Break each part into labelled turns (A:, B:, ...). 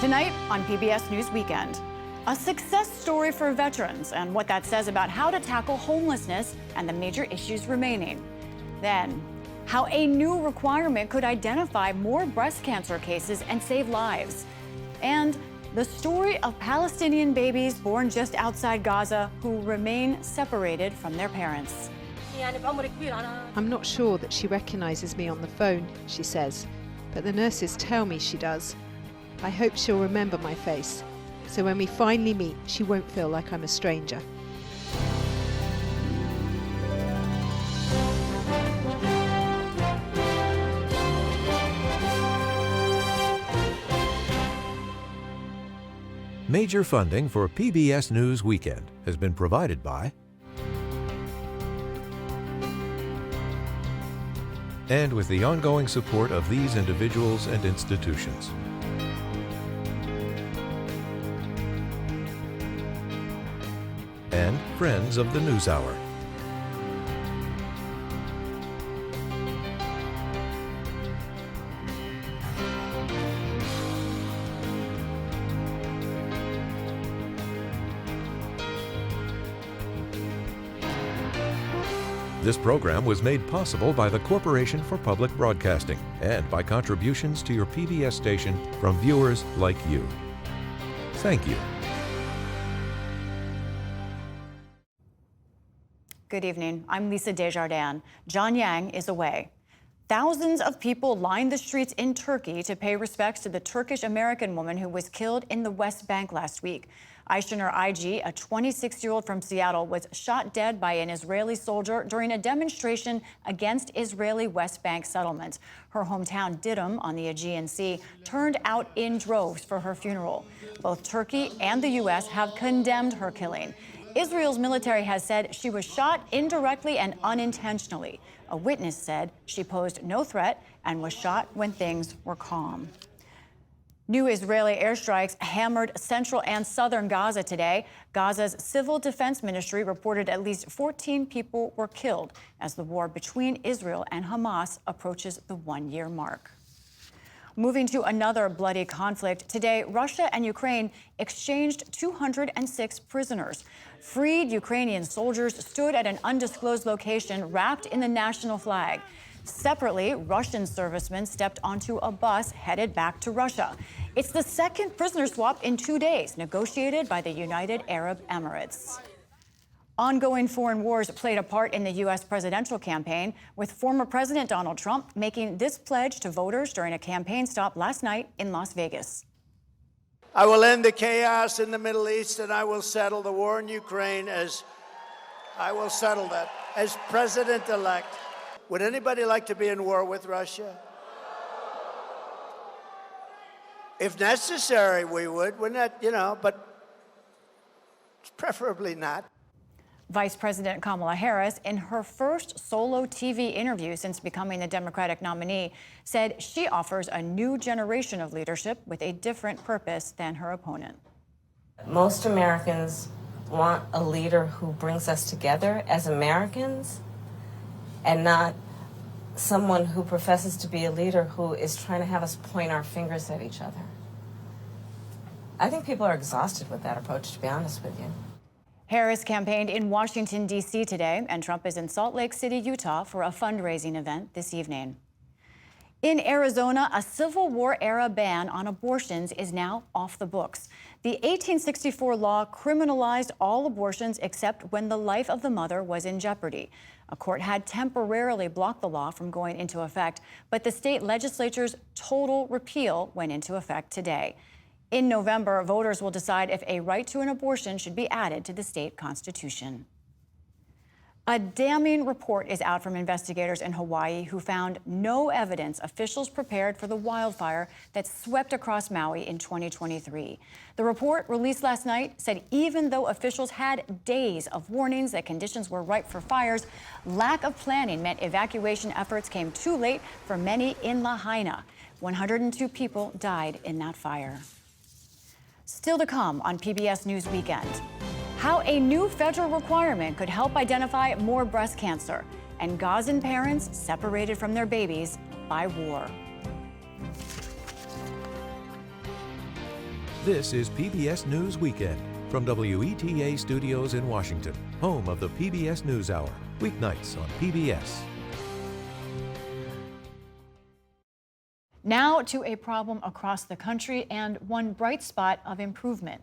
A: Tonight on PBS News Weekend, a success story for veterans and what that says about how to tackle homelessness and the major issues remaining. Then, how a new requirement could identify more breast cancer cases and save lives. And the story of Palestinian babies born just outside Gaza who remain separated from their parents.
B: I'm not sure that she recognizes me on the phone, she says, but the nurses tell me she does. I hope she'll remember my face, so when we finally meet, she won't feel like I'm a stranger.
C: Major funding for PBS News Weekend has been provided by and with the ongoing support of these individuals and institutions. And friends of the NewsHour. This program was made possible by the Corporation for Public Broadcasting and by contributions to your PBS station from viewers like you. Thank you.
A: Good evening. I'm Lisa Desjardins. John Yang is away. Thousands of people lined the streets in Turkey to pay respects to the Turkish-American woman who was killed in the West Bank last week. Ayşenur Ayci, a 26-year-old from Seattle, was shot dead by an Israeli soldier during a demonstration against Israeli West Bank settlements. Her hometown, Didim, on the Aegean Sea, turned out in droves for her funeral. Both Turkey and the U.S. have condemned her killing. Israel's military has said she was shot indirectly and unintentionally. A witness said she posed no threat and was shot when things were calm. New Israeli airstrikes hammered central and southern Gaza today. Gaza's Civil Defense Ministry reported at least 14 people were killed as the war between Israel and Hamas approaches the one-year mark. Moving to another bloody conflict, today Russia and Ukraine exchanged 206 prisoners. Freed Ukrainian soldiers stood at an undisclosed location wrapped in the national flag. Separately, Russian servicemen stepped onto a bus headed back to Russia. It's the second prisoner swap in 2 days, negotiated by the United Arab Emirates. Ongoing foreign wars played a part in the U.S. presidential campaign, with former President Donald Trump making this pledge to voters during a campaign stop last night in Las Vegas.
D: I will end the chaos in the Middle East, and I will settle the war in Ukraine as president-elect. Would anybody like to be in war with Russia? If necessary, we would. We're not, but preferably not.
A: Vice President Kamala Harris, in her first solo TV interview since becoming the Democratic nominee, said she offers a new generation of leadership with a different purpose than her opponent.
E: Most Americans want a leader who brings us together as Americans and not someone who professes to be a leader who is trying to have us point our fingers at each other. I think people are exhausted with that approach, to be honest with you.
A: Harris campaigned in Washington, D.C. today, and Trump is in Salt Lake City, Utah, for a fundraising event this evening. In Arizona, a Civil War-era ban on abortions is now off the books. The 1864 law criminalized all abortions except when the life of the mother was in jeopardy. A court had temporarily blocked the law from going into effect, but the state legislature's total repeal went into effect today. In November, voters will decide if a right to an abortion should be added to the state constitution. A damning report is out from investigators in Hawaii who found no evidence officials prepared for the wildfire that swept across Maui in 2023. The report, released last night, said even though officials had days of warnings that conditions were ripe for fires, lack of planning meant evacuation efforts came too late for many in Lahaina. 102 people died in that fire. Still to come on PBS News Weekend, how a new federal requirement could help identify more breast cancer, and Gazan parents separated from their babies by war.
C: This is PBS News Weekend from WETA Studios in Washington, home of the PBS NewsHour, weeknights on PBS.
A: Now to a problem across the country and one bright spot of improvement.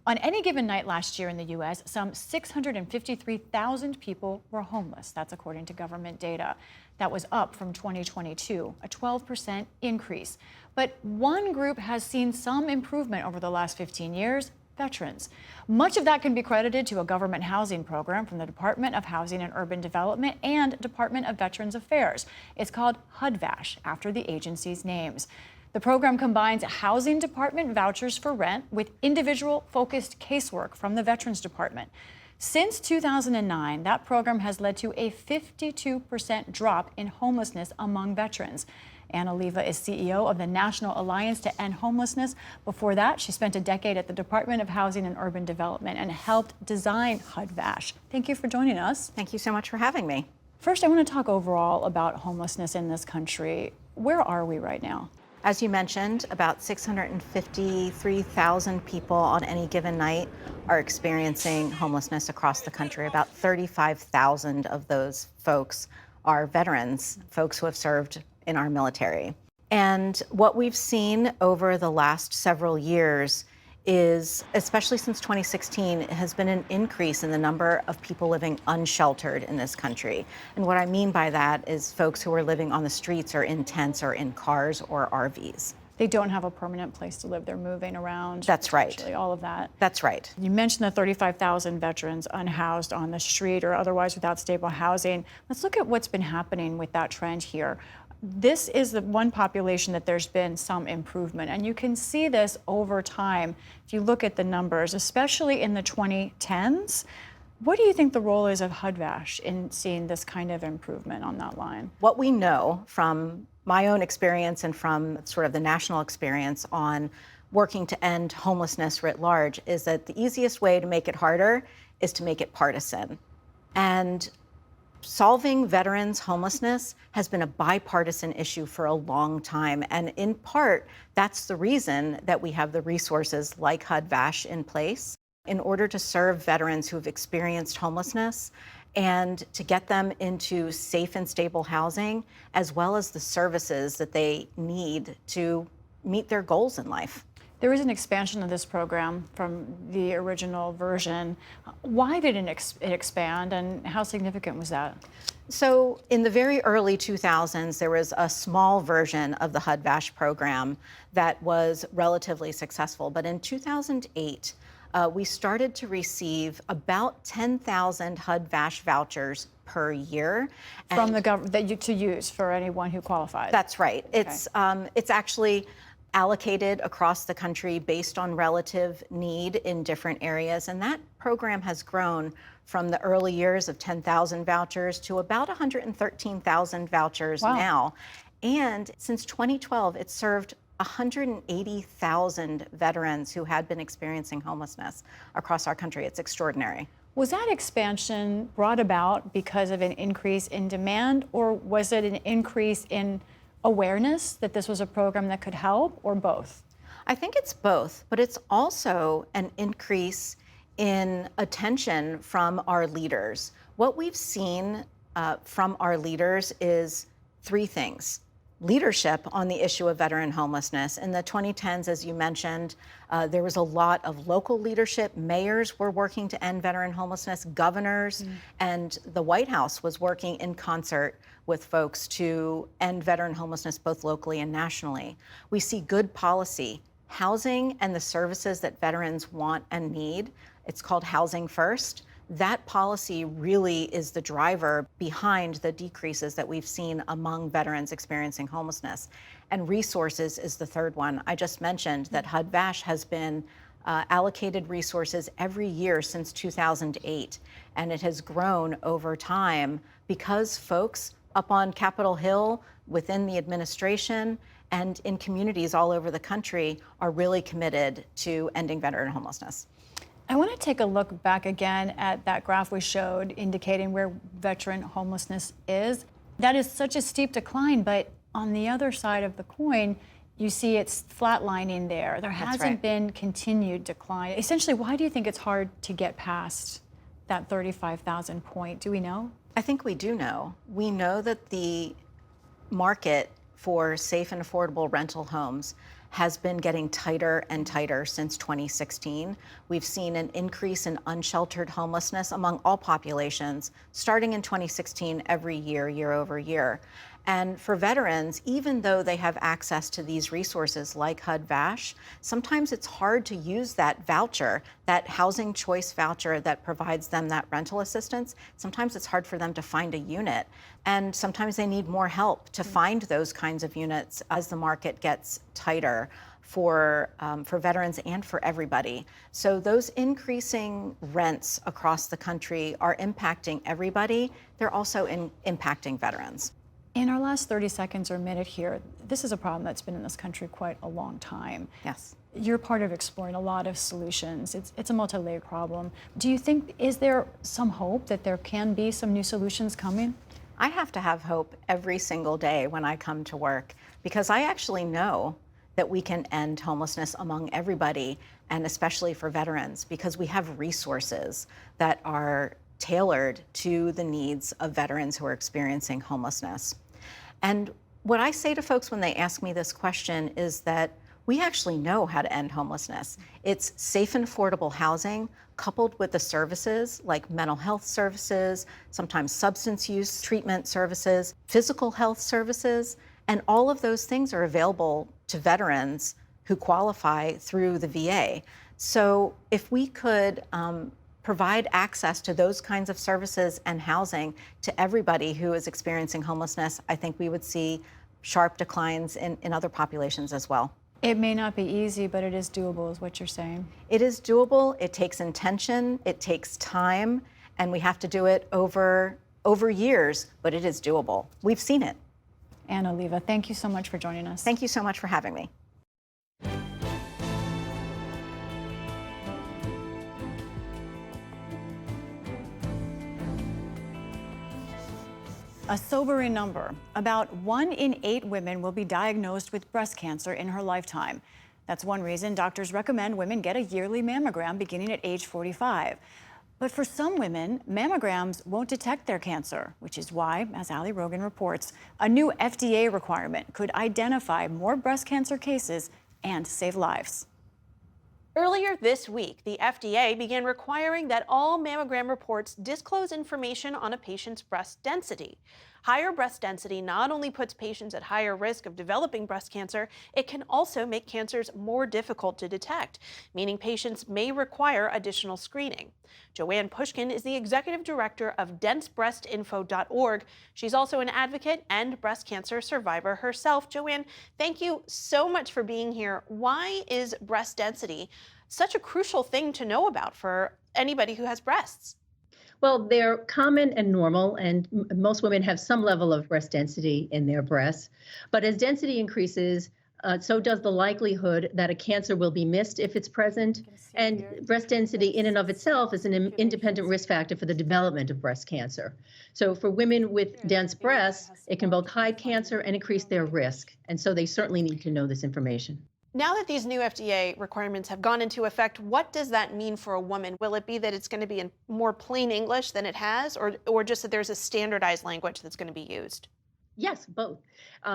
A: On any given night last year in the U.S., some 653,000 people were homeless. That's according to government data. That was up from 2022, a 12% increase. But one group has seen some improvement over the last 15 years, veterans. Much of that can be credited to a government housing program from the Department of Housing and Urban Development and Department of Veterans Affairs. It's called HUD-VASH, after the agency's names. The program combines housing department vouchers for rent with individual-focused casework from the Veterans Department. Since 2009, that program has led to a 52% drop in homelessness among veterans. Anna Leva is CEO of the National Alliance to End Homelessness. Before that, she spent a decade at the Department of Housing and Urban Development and helped design HUD-VASH. Thank you for joining us.
F: Thank you so much for having me.
A: First, I want to talk overall about homelessness in this country. Where are we right now?
F: As you mentioned, about 653,000 people on any given night are experiencing homelessness across the country. About 35,000 of those folks are veterans, folks who have served in our military. And what we've seen over the last several years is, especially since 2016, has been an increase in the number of people living unsheltered in this country. And what I mean by that is folks who are living on the streets or in tents or in cars or RVs.
A: They don't have a permanent place to live. They're moving around.
F: That's right.
A: All of that.
F: That's right.
A: You mentioned the 35,000 veterans unhoused on the street or otherwise without stable housing. Let's look at what's been happening with that trend here. This is the one population that there's been some improvement, and you can see this over time if you look at the numbers, especially in the 2010s. What do you think the role is of HUD-VASH in seeing this kind of improvement on that line?
F: What we know from my own experience and from sort of the national experience on working to end homelessness writ large is that the easiest way to make it harder is to make it partisan. And solving veterans' homelessness has been a bipartisan issue for a long time. And in part, that's the reason that we have the resources like HUD-VASH in place in order to serve veterans who've experienced homelessness and to get them into safe and stable housing, as well as the services that they need to meet their goals in life.
A: There is an expansion of this program from the original version. Why did it expand, and how significant was that?
F: So in the very early 2000s, there was a small version of the HUD-VASH program that was relatively successful. But in 2008, we started to receive about 10,000 HUD-VASH vouchers per year.
A: From the government to use for anyone who qualifies?
F: That's right.
A: Okay.
F: It's actually allocated across the country based on relative need in different areas. And that program has grown from the early years of 10,000 vouchers to about 113,000 vouchers now. And since 2012, it's served 180,000 veterans who had been experiencing homelessness across our country. It's extraordinary.
A: Was that expansion brought about because of an increase in demand, or was it an increase in awareness that this was a program that could help, or both?
F: I think it's both, but it's also an increase in attention from our leaders. What we've seen from our leaders is three things. Leadership on the issue of veteran homelessness. In the 2010s, as you mentioned, there was a lot of local leadership. Mayors were working to end veteran homelessness, governors, and the White House was working in concert with folks to end veteran homelessness both locally and nationally. We see good policy, housing and the services that veterans want and need. It's called Housing First. That policy really is the driver behind the decreases that we've seen among veterans experiencing homelessness. And resources is the third one. I just mentioned that HUD-VASH has been allocated resources every year since 2008, and it has grown over time because folks up on Capitol Hill, within the administration, and in communities all over the country are really committed to ending veteran homelessness.
A: I want to take a look back again at that graph we showed indicating where veteran homelessness is. That is such a steep decline, but on the other side of the coin, You see it's flatlining there. There hasn't
F: right.
A: been continued decline. Essentially, why do you think it's hard to get past that 35,000 point? Do we know?
F: I think we do know. We know that the market for safe and affordable rental homes has been getting tighter and tighter since 2016. We've seen an increase in unsheltered homelessness among all populations, starting in 2016 every year, year over year. And for veterans, even though they have access to these resources like HUD-VASH, sometimes it's hard to use that voucher, that housing choice voucher that provides them that rental assistance. Sometimes it's hard for them to find a unit. And sometimes they need more help to find those kinds of units as the market gets tighter for veterans and for everybody. So those increasing rents across the country are impacting everybody. They're also impacting veterans.
A: In our last 30 seconds or minute here, this is a problem that's been in this country quite a long time.
F: Yes.
A: You're part of exploring a lot of solutions. It's a multi-layered problem. Do you think, is there some hope that there can be some new solutions coming?
F: I have to have hope every single day when I come to work, because I actually know that we can end homelessness among everybody, and especially for veterans, because we have resources that are tailored to the needs of veterans who are experiencing homelessness. And what I say to folks when they ask me this question is that we actually know how to end homelessness. It's safe and affordable housing coupled with the services like mental health services, sometimes substance use treatment services, physical health services, and all of those things are available to veterans who qualify through the VA. So if we could provide access to those kinds of services and housing to everybody who is experiencing homelessness, I think we would see sharp declines in other populations as well.
A: It may not be easy, but it is doable, is what you're saying.
F: It is doable. It takes intention. It takes time. And we have to do it over years, but it is doable. We've seen it.
A: Anna Oliva, thank you so much for joining us.
F: Thank you so much for having me.
A: A sobering number. About 1 in 8 women will be diagnosed with breast cancer in her lifetime. That's one reason doctors recommend women get a yearly mammogram beginning at age 45. But for some women, mammograms won't detect their cancer, which is why, as Ali Rogan reports, a new FDA requirement could identify more breast cancer cases and save lives.
G: Earlier this week, the FDA began requiring that all mammogram reports disclose information on a patient's breast density. Higher breast density not only puts patients at higher risk of developing breast cancer, it can also make cancers more difficult to detect, meaning patients may require additional screening. Joanne Pushkin is the executive director of DenseBreastInfo.org. She's also an advocate and breast cancer survivor herself. Joanne, thank you so much for being here. Why is breast density such a crucial thing to know about for anybody who has breasts?
H: Well, they're common and normal, and most women have some level of breast density in their breasts. But as density increases, so does the likelihood that a cancer will be missed if it's present. And breast density in and of itself is an independent risk factor for the development of breast cancer. So for women with dense breasts, it can both hide cancer and increase their risk. And so they certainly need to know this information.
G: Now that these new FDA requirements have gone into effect, what does that mean for a woman? Will it be that it's going to be in more plain English than it has, or just that there's a standardized language that's going to be used?
H: Yes, both.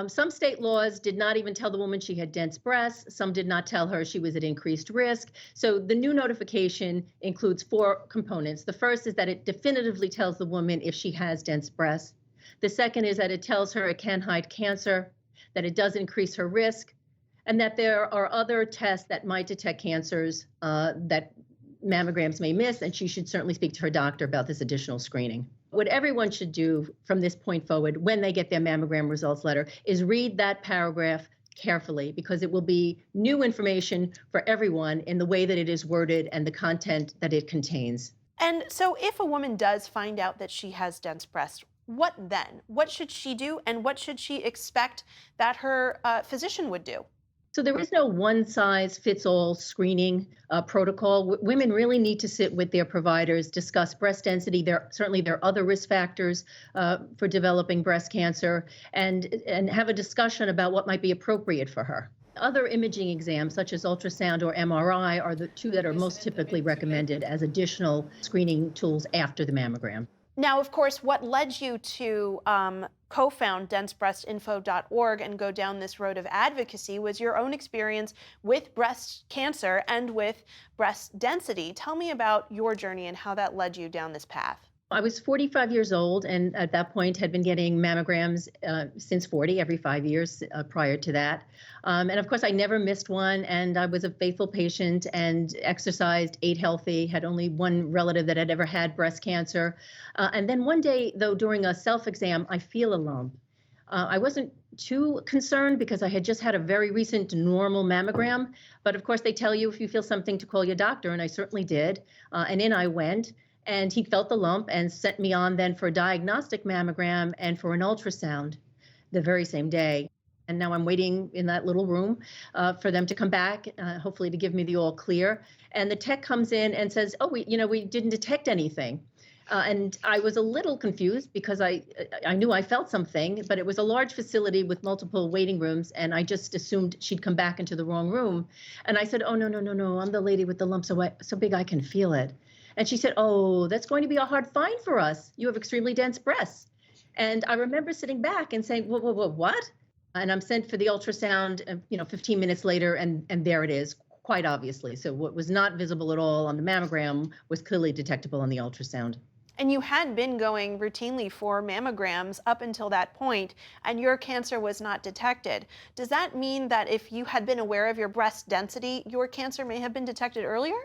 H: Some state laws did not even tell the woman she had dense breasts. Some did not tell her she was at increased risk. So the new notification includes 4 components. The first is that it definitively tells the woman if she has dense breasts. The second is that it tells her it can hide cancer, that it does increase her risk, and that there are other tests that might detect cancers that mammograms may miss, and she should certainly speak to her doctor about this additional screening. What everyone should do from this point forward when they get their mammogram results letter is read that paragraph carefully, because it will be new information for everyone in the way that it is worded and the content that it contains.
G: And so if a woman does find out that she has dense breasts, what then? What should she do, and what should she expect that her physician would do?
H: So there is no one-size-fits-all screening protocol. Women really need to sit with their providers, discuss breast density. Certainly there are other risk factors for developing breast cancer, and have a discussion about what might be appropriate for her. Other imaging exams, such as ultrasound or MRI, are the two that are most typically recommended as additional screening tools after the mammogram.
G: Now, of course, what led you to co-found DenseBreastInfo.org and go down this road of advocacy was your own experience with breast cancer and with breast density. Tell me about your journey and how that led you down this path.
H: I was 45 years old, and at that point had been getting mammograms since 40, every 5 years prior to that. And of course, I never missed one, and I was a faithful patient and exercised, ate healthy, had only one relative that had ever had breast cancer. And then one day, though, during a self-exam, I feel a lump. I wasn't too concerned because I had just had a very recent normal mammogram. But of course, they tell you if you feel something to call your doctor, and I certainly did. And in I went. And he felt the lump and sent me on then for a diagnostic mammogram and for an ultrasound the very same day. And now I'm waiting in that little room for them to come back, hopefully to give me the all clear. And the tech comes in and says, oh, we didn't detect anything. And I was a little confused because I knew I felt something, but it was a large facility with multiple waiting rooms, and I just assumed she'd come back into the wrong room. And I said, oh, no, I'm the lady with the lump so big I can feel it. And she said, oh, that's going to be a hard find for us. You have extremely dense breasts. And I remember sitting back and saying, what? And I'm sent for the ultrasound, 15 minutes later, and there it is, quite obviously. So what was not visible at all on the mammogram was clearly detectable on the ultrasound.
G: And you had been going routinely for mammograms up until that point, and your cancer was not detected. Does that mean that if you had been aware of your breast density, your cancer may have been detected earlier?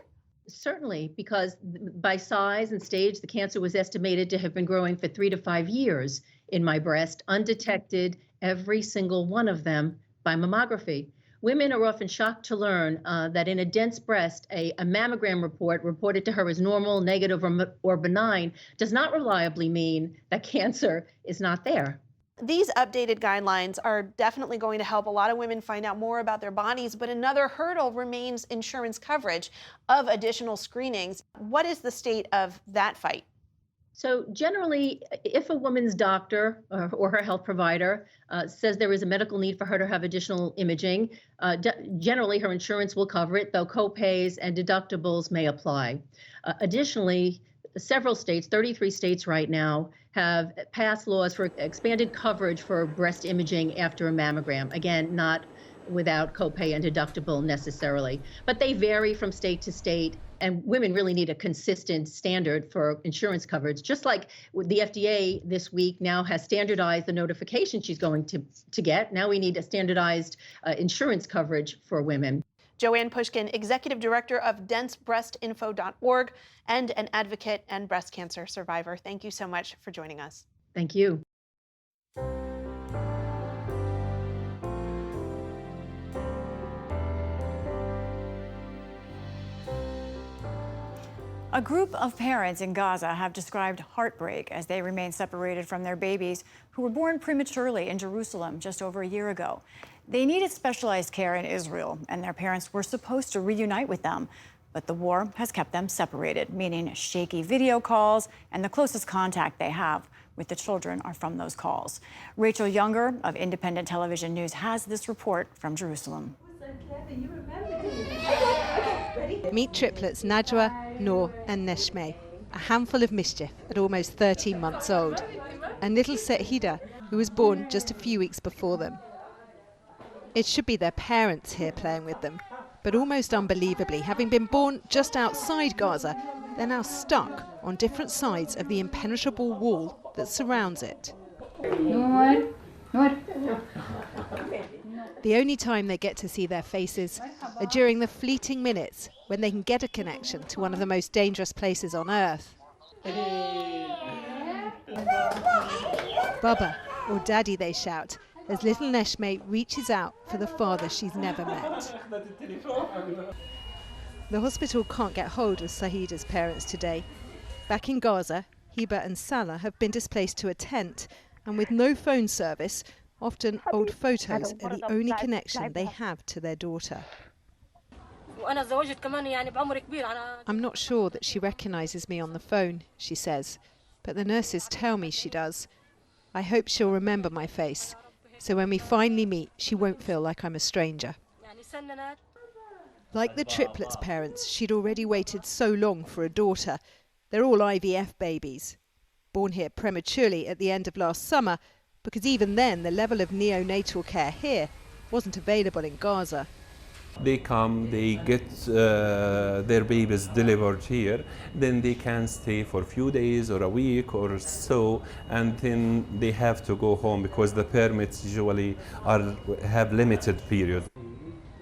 H: Certainly, because by size and stage, the cancer was estimated to have been growing for 3 to 5 years in my breast, undetected, every single one of them by mammography. Women are often shocked to learn that in a dense breast, a mammogram report reported to her as normal, negative, or benign does not reliably mean that cancer is not there.
G: These updated guidelines are definitely going to help a lot of women find out more about their bodies, but another hurdle remains insurance coverage of additional screenings. What is the state of that fight?
H: So generally, if a woman's doctor or her health provider says there is a medical need for her to have additional imaging, generally her insurance will cover it, though co-pays and deductibles may apply. Additionally, several states, 33 states right now, have passed laws for expanded coverage for breast imaging after a mammogram. Again, not without copay and deductible necessarily, but they vary from state to state. And women really need a consistent standard for insurance coverage, just like the FDA this week now has standardized the notification she's going to get. Now we need a standardized insurance coverage for women.
G: Joanne Pushkin, Executive Director of DenseBreastInfo.org and an advocate and breast cancer survivor. Thank you so much for joining us.
H: Thank you.
A: A group of parents in Gaza have described heartbreak as they remain separated from their babies who were born prematurely in Jerusalem just over a year ago. They needed specialized care in Israel, and their parents were supposed to reunite with them. But the war has kept them separated, meaning shaky video calls, and the closest contact they have with the children are from those calls. Rachel Younger of Independent Television News has this report from Jerusalem.
B: Meet triplets Najwa, Noor and Neshme, a handful of mischief at almost 13 months old, and little Sehida, who was born just a few weeks before them. It should be their parents here playing with them, but almost unbelievably, having been born just outside Gaza, they're now stuck on different sides of the impenetrable wall that surrounds it. The only time they get to see their faces are during the fleeting minutes when they can get a connection to one of the most dangerous places on earth. Baba, or Daddy, they shout, as little Neshme reaches out for the father she's never met. The hospital can't get hold of Sahida's parents today. Back in Gaza, Hiba and Salah have been displaced to a tent, and with no phone service, often old photos are the only connection they have to their daughter. I'm not sure that she recognises me on the phone, she says, but the nurses tell me she does. I hope she'll remember my face, so when we finally meet, she won't feel like I'm a stranger. Like the triplets' parents, she'd already waited so long for a daughter. They're all IVF babies, born here prematurely at the end of last summer, because even then the level of neonatal care here wasn't available in Gaza.
I: They come, they get their babies delivered here, then they can stay for a few days or a week or so, and then they have to go home because the permits usually have limited period.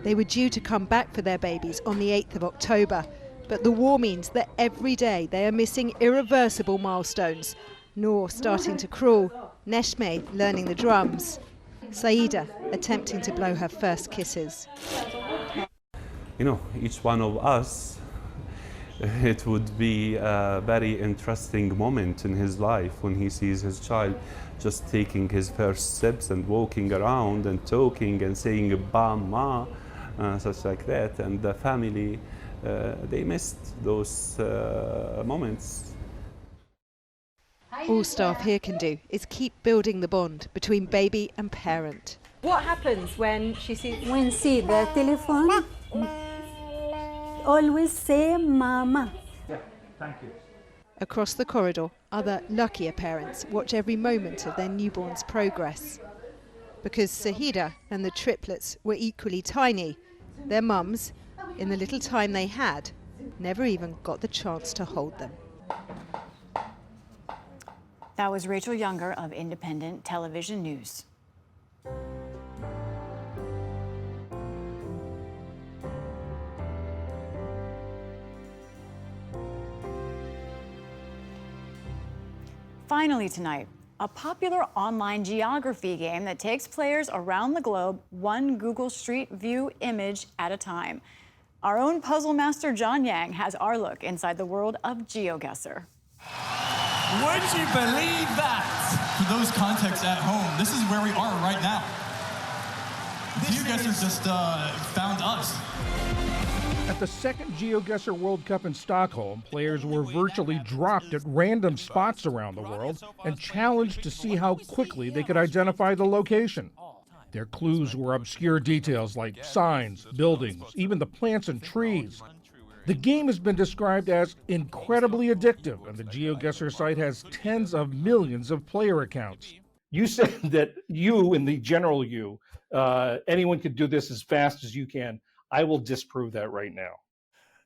B: They were due to come back for their babies on the 8th of October, but the war means that every day they are missing irreversible milestones. Noor starting to crawl, Neshme learning the drums, Saida attempting to blow her first kisses.
I: You know, each one of us, it would be a very interesting moment in his life when he sees his child just taking his first steps and walking around and talking and saying "Ba ma," such like that. And the family, they missed those moments.
B: All staff here can do is keep building the bond between baby and parent.
J: What happens when she sees?
K: When see the telephone, always say mama.
L: Yeah, thank you.
B: Across the corridor, other luckier parents watch every moment of their newborn's progress. Because Sahida and the triplets were equally tiny, their mums, in the little time they had, never even got the chance to hold them.
A: That was Rachel Younger of Independent Television News. Finally tonight, a popular online geography game that takes players around the globe one Google Street View image at a time. Our own puzzle master John Yang has our look inside the world of GeoGuessr.
M: Would you believe that? For those contexts at home, this is where we are right now. GeoGuessr just found us.
L: At the second GeoGuessr World Cup in Stockholm, players were virtually dropped at random spots around the world and challenged to see how quickly they could identify the location. Their clues were obscure details like signs, buildings, even the plants and trees. The game has been described as incredibly addictive, and the GeoGuessr site has tens of millions of player accounts.
N: You said that you, in the general you, anyone could do this as fast as you can. I will disprove that right now.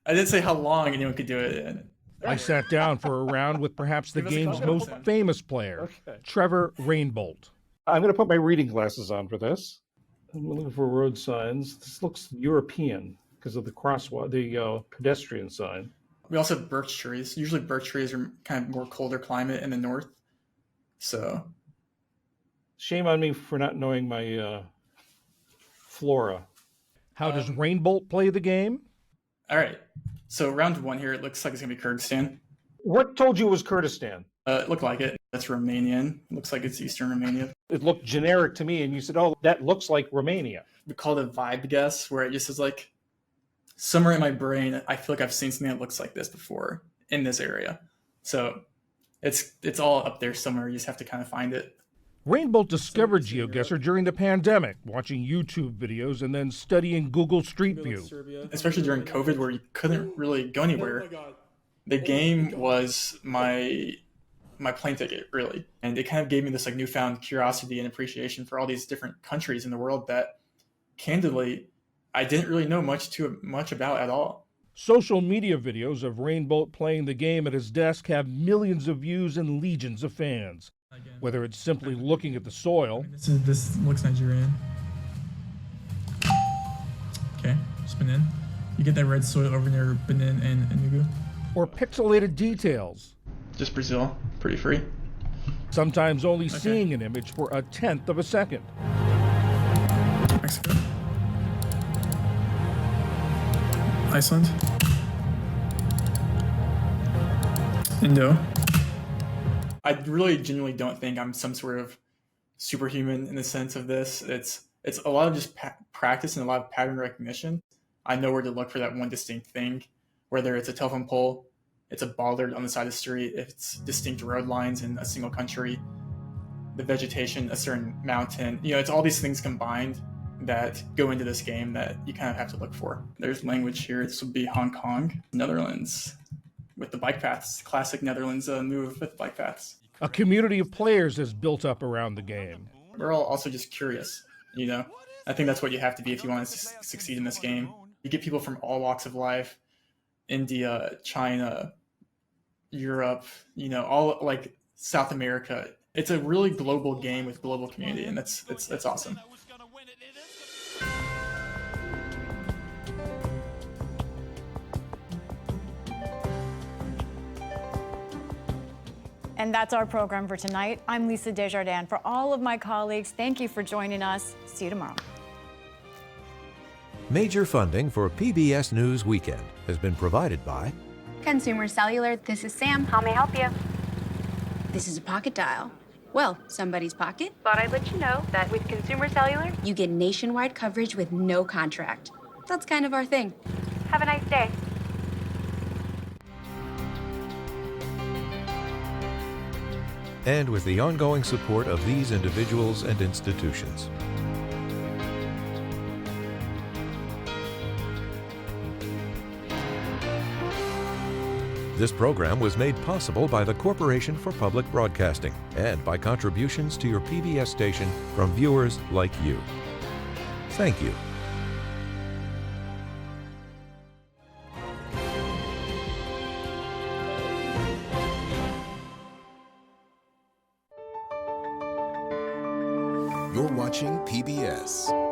M: I didn't say how long anyone could do it.
L: I sat down for a round with perhaps the game's most famous player, Trevor Rainbolt.
N: I'm going to put my reading glasses on for this. I'm looking for road signs. This looks European because of the pedestrian sign.
M: We also have birch trees. Usually birch trees are kind of more colder climate in the north. So.
N: Shame on me for not knowing my flora.
L: How does Rainbolt play the game?
M: All right. So round one here, it looks like it's going to be Kyrgyzstan.
N: What told you it was Kurdistan?
M: It looked like it. That's Romanian. It looks like it's Eastern Romania.
N: It looked generic to me, and you said, oh, that looks like Romania.
M: We call it a vibe guess, where it just is like, somewhere in my brain, I feel like I've seen something that looks like this before in this area. So it's all up there somewhere. You just have to kind of find it.
L: Rainbolt discovered GeoGuessr during the pandemic, watching YouTube videos and then studying Google Street View.
M: Especially during COVID, where you couldn't really go anywhere. The game was my plane ticket, really. And it kind of gave me this like newfound curiosity and appreciation for all these different countries in the world that, candidly, I didn't really know much about at all.
L: Social media videos of Rainbolt playing the game at his desk have millions of views and legions of fans. Whether it's simply looking at the soil.
M: This looks Nigerian. Okay, just Benin. You get that red soil over near Benin and Enugu.
L: Or pixelated details.
M: Just Brazil, pretty free.
L: Sometimes only seeing an image for a tenth of a second.
M: Mexico. Iceland. Indo. I really genuinely don't think I'm some sort of superhuman in the sense of this. It's a lot of just practice and a lot of pattern recognition. I know where to look for that one distinct thing, whether it's a telephone pole, it's a bollard on the side of the street, it's distinct road lines in a single country, the vegetation, a certain mountain. You know, it's all these things combined that go into this game that you kind of have to look for. There's language here. This would be Hong Kong, Netherlands, with the bike paths, classic Netherlands move with bike paths.
L: A community of players is built up around the game.
M: We're all also just curious, you know? I think that's what you have to be if you want to succeed in this game. You get people from all walks of life, India, China, Europe, you know, all like South America. It's a really global game with global community, and that's awesome.
A: And that's our program for tonight. I'm Lisa Desjardins. For all of my colleagues, thank you for joining us. See you tomorrow.
C: Major funding for PBS News Weekend has been provided by
O: Consumer Cellular. This is Sam. How may I help you? This is a pocket dial. Well, somebody's pocket. Thought I'd let you know that with Consumer Cellular, you get nationwide coverage with no contract. That's kind of our thing. Have a nice day.
C: and with the ongoing support of these individuals and institutions. This program was made possible by the Corporation for Public Broadcasting and by contributions to your PBS station from viewers like you. Thank you.
P: You're watching PBS.